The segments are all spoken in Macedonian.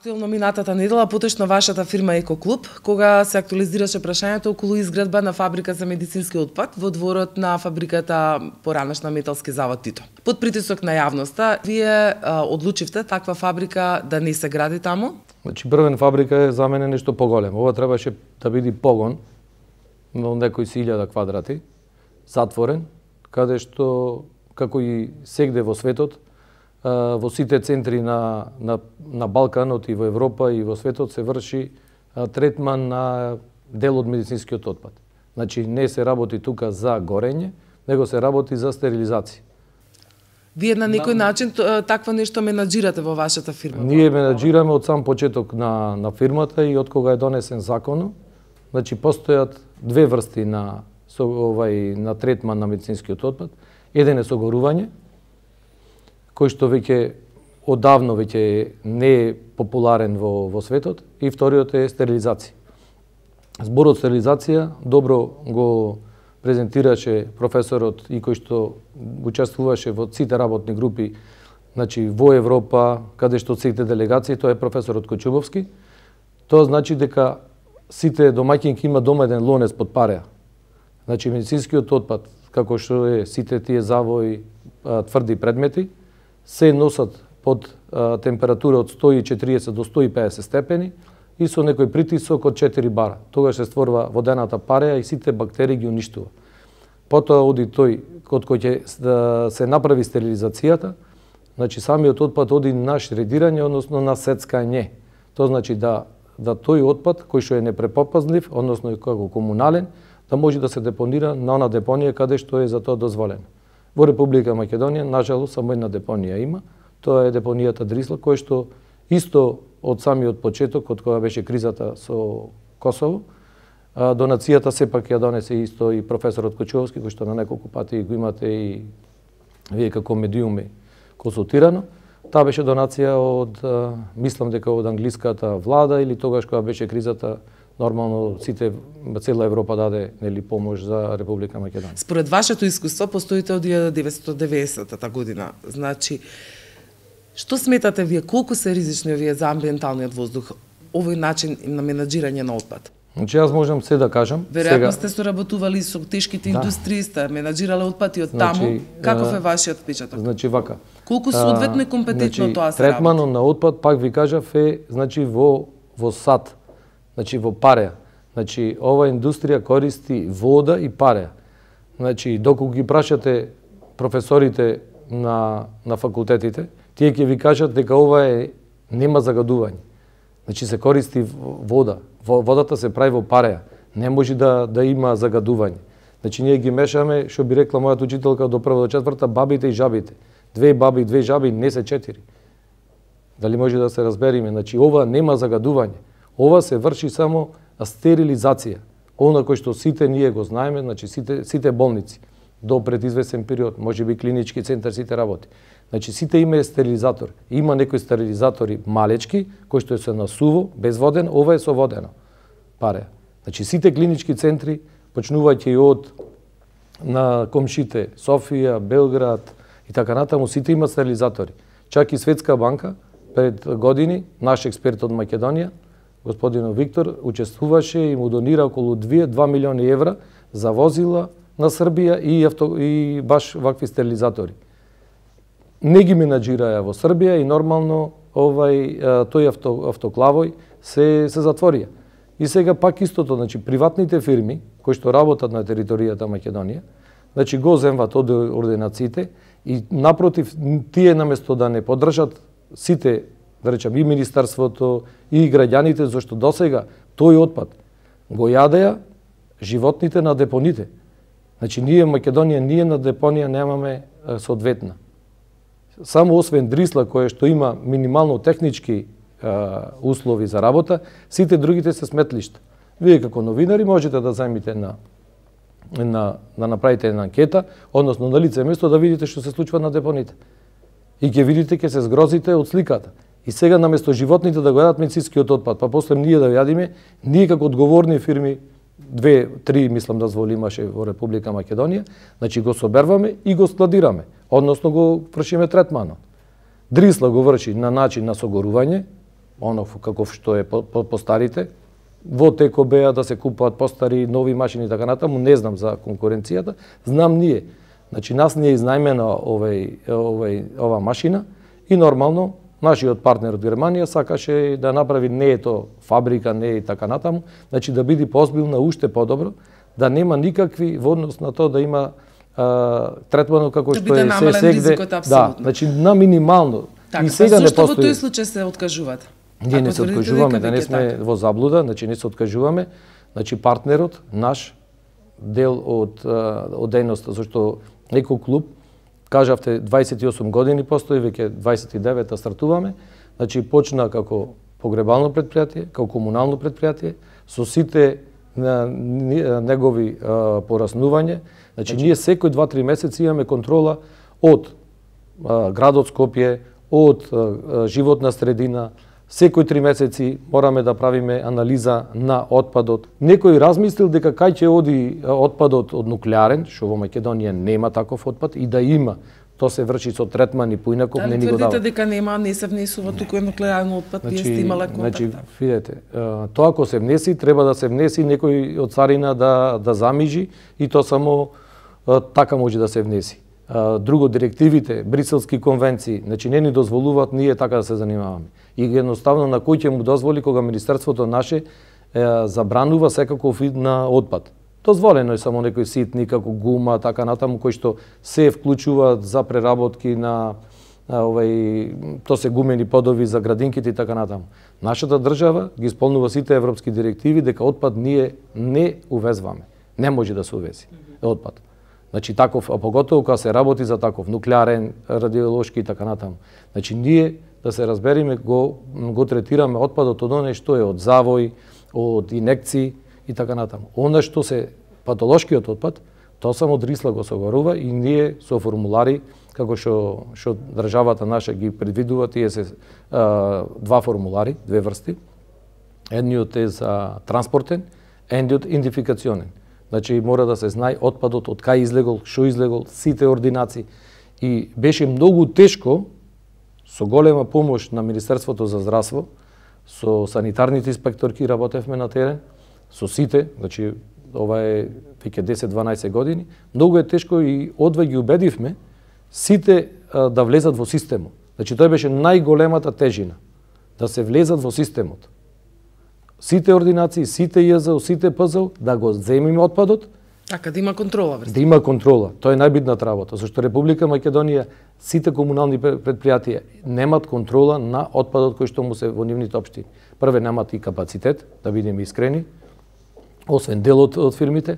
Актуелно минатата недела поточно вашата фирма Екоклуб, кога се актуализираше прашањето околу изградба на фабрика за медицински отпад во дворот на фабриката поранешна Металски завод Тито. Под притисок на јавноста, вие одлучивте таква фабрика да не се гради таму? Значи, првен фабрика е за мене нешто поголемо. Ова требаше да биде погон на некои 1000 квадрати, затворен, каде што, како и сегде во светот, во сите центри на Балканот и во Европа и во светот се врши третман на дел од медицинскиот отпад. Значи, не се работи тука за горење, него се работи за стерилизација. Вие на некој начин такво нешто менаџирате во вашата фирма? Ние менаџираме од сам почеток на фирмата и од кога е донесен законот. Значи, постојат две врсти на третман на медицинскиот отпад. Еден е согорување, кој што веќе одавно веќе не е популарен во светот, и вториот е стерилизација. Зборот стерилизација добро го презентираше професорот и кој што учествуваше во сите работни групи, значи во Европа, каде што сите делегации, тоа е професорот Кочубовски. Тоа значи дека сите домаќинки има дома еден лонец под пареа. Значи медицинскиот отпад, како што е сите тие завои, тврди предмети, се носат под температура од 140 до 150 степени и со некој притисок од 4 бара. Тогаш се створува водената пареа и сите бактерии ги уништува. Потоа оди тој код кој ќе се направи стерилизацијата, значи самиот отпад оди на шредирање, односно на сецкање. Тоа значи да тој отпад кој што е непрепопазлив, односно како комунален, да може да се депонира на она депонија каде што е за тоа дозволено. Во Република Македонија, нажалост, само една депонија има, тоа е депонијата Дрисла, кој што исто од самиот почеток, од кога беше кризата со Косово, донацијата сепак ја донесе исто и професорот Кочувовски, кој што на неколку пати го имате и вие како медиуми консултирано. Таа беше донација од, мислам дека од англиската влада или тогаш кога беше кризата, нормално цела Европа даде помош за Република Македонија. Според вашето искуство постоите од 1990 година. Значи, што сметате вие, колку се ризични овие за амбиенталниот воздух, овој начин на менаџирање на отпад? Значи, јас можам се да кажам. Веројатно сте соработували со тешките индустрии, сте менаџирале отпад и од таму. Каков е вашиот впечаток? Значи, вака. Колку соодветно и компетентно тоа се работи? Третманот на отпад, пак ви кажав, е значи во сад. Значи во пареа. Значи ова индустрија користи вода и пареа. Значи доколку ги прашате професорите на факултетите, тие ќе ви кажат дека ова нема загадување. Значи се користи вода. Водата се прави во пареа. Не може да има загадување. Значи ние ги мешаме, што би рекла мојата учителка до прва до четврта, бабите и жабите. Две баби и две жаби не се 4. Дали може да се разбериме? Значи ова нема загадување. Ова се врши само стерилизација. Она кој што сите ние го знаеме, значи сите болници до пред известен период, можеби клинички центар сите работи. Значи сите има стерилизатор. Има некои стерилизатори малечки кои што се на суво, безводен, ова е со водено пареа. Значи сите клинички центри, почнувајќи од на комшите Софија, Белград и така натаму, сите има стерилизатори. Чак и Светска банка пред години, наш експерт од Македонија, господин Виктор, учествуваше и му донира околу 2 милиони евра за возила на Србија и баш вакви стерилизатори. Не ги менаџираја во Србија и нормално тој автоклавој се затворија. И сега пак истото, значи приватните фирми кои што работат на територијата Македонија, значи го земват од ординациите и напротив тие наместо да не поддржат сите, да речам, и министерството, и граѓаните, зашто досега тој отпад го јадеа животните на депоните. Значи, ние Македонија, ние на депонија немаме соодветна. Само освен Дрисла, која што има минимално технички услови за работа, сите другите се сметлишта. Вие како новинари можете да зајмите да направите една анкета, односно на лице место да видите што се случува на депоните. И ќе видите, ќе се згрозите од сликата. И сега наместо животните да го јадат медицинскиот отпад, па после ние да јадиме, ние како одговорни фирми, 2-3 мислам дозволи имаше во Република Македонија, значи го соберваме и го складираме, односно го вршиме третманот. Дрисла го врши на начин на согорување, онов каков што е по старите. Во теко беа да се купуваат постари нови машини и така натаму, не знам за конкуренцијата, знам ние. Значи нас не е изнајмена ова машина и нормално нашиот партнер од Германија сакаше да направи, не е то фабрика, не е така натаму, значи да биде поозбилна уште подобро, да нема никакви во однос на тоа да има третмано како да што е се сегде. Да, значи на минимално. Така, и сега не постои. Зошто во тој случај се откажувате? Ние не се откажуваме, да не сме во заблуда, значи не се откажуваме. Значи партнерот наш дел од дејноста, зашто некој клуб, кажавте 28 години постои, веќе 29 стартуваме, значи почна како погребално предпријатие, како комунално предпријатие, со сите негови пораснување. Значи ние секој 2-3 месеци имаме контрола од градот Скопје, од животна средина. Секој 3 месеци мораме да правиме анализа на отпадот. Некој размислил дека кај ќе оди отпадот од нуклеарен, што во Македонија нема таков отпад, и да има, тоа се врши со третман и поинако не ни го дава. Тврдите дека нема, не се внесува туку нуклеарен отпад, вие сте имале контакт. Значи, видете, тоа ако се внеси, треба да се внеси некој од царина да замижи и тоа само така може да се внеси. Друго, директивите, Бриселски конвенции, значи не ни дозволуваат ние така да се занимаваме. И едноставно на кој ќе му дозволи кога Министерството наше забранува секаков вид на отпад. Дозволено е само некои ситни, како гума, така натаму, кои што се вклучуваат за преработки на тоа се гумени подови за градинките и така натаму. Нашата држава ги исполнува сите европски директиви дека отпад ние не увезваме. Не може да се увези отпад. Значи таков, а поготово кога се работи за таков нуклеарен, радиолошки и така натаму. Значи ние, да се разбериме, го третираме отпадот од оне што е од завој, од инекции и така натаму. Она што се патолошкиот отпад, тоа само Дрисла го согарува и ние со формулари, како што државата наша ги предвидува, тие се два формулари, две врсти. Едниот е за транспортен, едниот идентификационен. Значи мора да се знае отпадот од кај излегол, што излегол, сите ординации. И беше многу тешко, со голема помош на Министерството за здравство, со санитарните инспекторки работевме на терен, со сите, значи ова е веќе 10-12 години, многу е тешко и одвај ги убедивме сите да влезат во системот. Значи тоа беше најголемата тежина, да се влезат во системот. Сите ординации, сите ЈЗУ, сите ПЗУ, да го земиме отпадот. Така, да има контрола. Да има контрола. Тоа е најбитната работа, зашто Република Македонија, сите комунални предпријатија немат контрола на отпадот кој што му се во нивните општини. Прве, немат и капацитет, да бидеме искрени, освен дел од фирмите,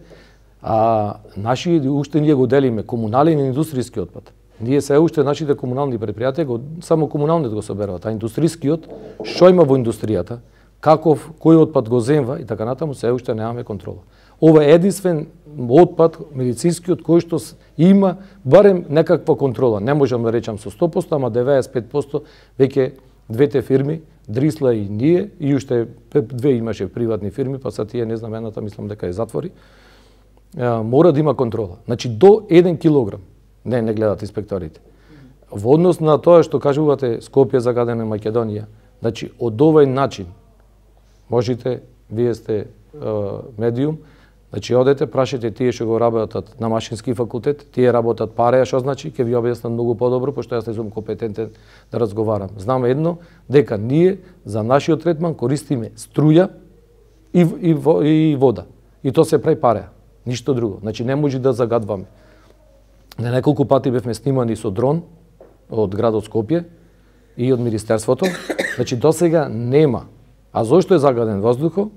а наши уште ние го делиме комунален и индустријски отпад. Ние се уште нашите комунални предпријатија само комуналниот го соберуваат, а индустријскиот што има во индустријата, каков, кој отпад го земва и така натаму, се уште немаме контрола. Ова е единствен отпад, медицинскиот, кој што има барем некаква контрола. Не можам да речам со 100%, ама 95% веќе двете фирми, Дрисла и ние, и уште две имаше приватни фирми, па са тие, не знам, едната мислам дека е затвори, мора да има контрола. Значи до 1 килограм не гледат инспекторите. Во однос на тоа што кажувате Скопје загадена Македонија, значи од овој начин можете, вие сте медиум, значи одете, прашете тие што го работат на машински факултет, тие работат пареја, што значи, ќе ви објаснат многу подобро, пошто јас не сум компетентен да разговарам. Знам едно, дека ние за нашиот третман користиме струја и вода. И тоа се прави пареја, ништо друго. Значи не може да загадваме. На неколку пати бевме снимани со дрон од градот Скопје и од Министерството. Значи досега нема. А зошто е загаден воздухот?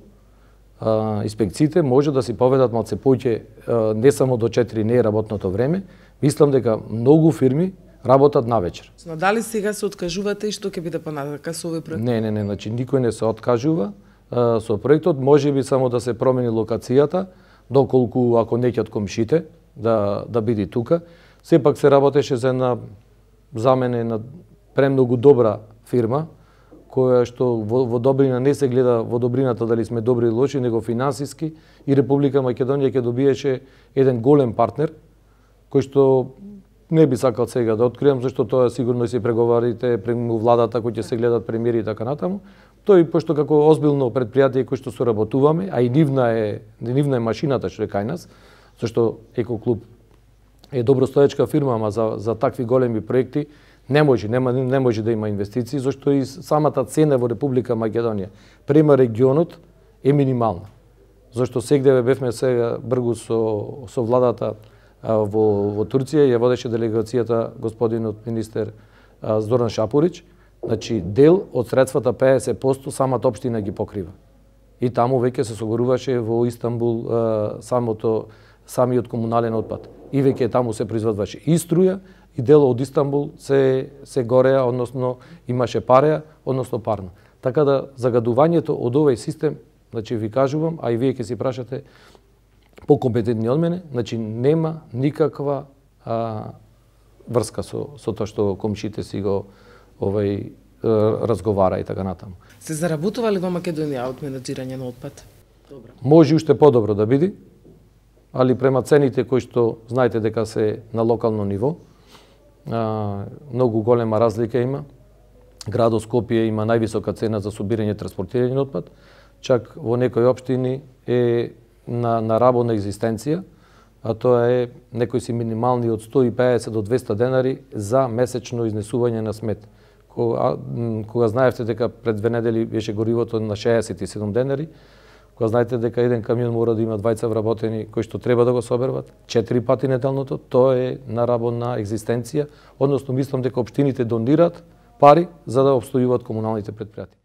Инспекциите може да си поведат малце поќе, не само до 4 не е работното време. Мислам дека многу фирми работат навечер. Дали сега се откажувате и што ќе биде понатака со овој проект? Не, значи никој не се откажува со проектот, можеби само да се промени локацијата, доколку ако неќе од комшите да биде тука. Сепак се работеше за една за мене на премногу добра фирма, која што во добрина не се гледа во добрината дали сме добри или лоши, него финансиски, и Република Македонија ќе добиеше еден голем партнер, кој што не би сакал сега да откриам, зашто тоа сигурно си преговарите прему владата кој ќе се гледат премиери и така натаму. тој пошто како озбилно предпријатие кој што соработуваме, а и нивна е машината што е кај нас, зашто Екоклуб е добростоечка фирма, ама за такви големи проекти не може да има инвестиции, зашто и самата цена во Република Македонија према регионот е минимална. Зашто сегде бевме сега бргу со владата во Турција, ја водеше делегацијата господинот министер Зоран Шапурич, значи дел од средствата 50% самата општина ги покрива. И таму веќе се согоруваше во Истанбул самиот комунален отпад. И веќе таму се производваше и струја, и дел од Истанбул се гореа, односно имаше пареа, односно парно. Така да загадувањето од овој систем, значи ви кажувам, а и вие ќе си прашате покомпетентни од мене, значи нема никаква врска со тоа што комшите си го разговара и така натаму. Се заработува ли во Македонија од менаџирање на отпад? Добро. Може уште подобро да биде, али према цените кои што знаете дека се на локално ниво, многу голема разлика има. Градот Скопје има највисока цена за собирање и транспортирање на отпад, чак во некои општини е на работна екзистенција, а тоа е некои си минимални од 150 до 200 денари за месечно изнесување на смет. Кога знаевте дека пред 2 недели беше горивото на 67 денари, кога знаете дека еден камион мора да има двајца вработени кои што треба да го соберат 4 пати неделното, тоа е на работна екзистенција, односно мислам дека општините донираат пари за да обстојуваат комуналните предпријатија.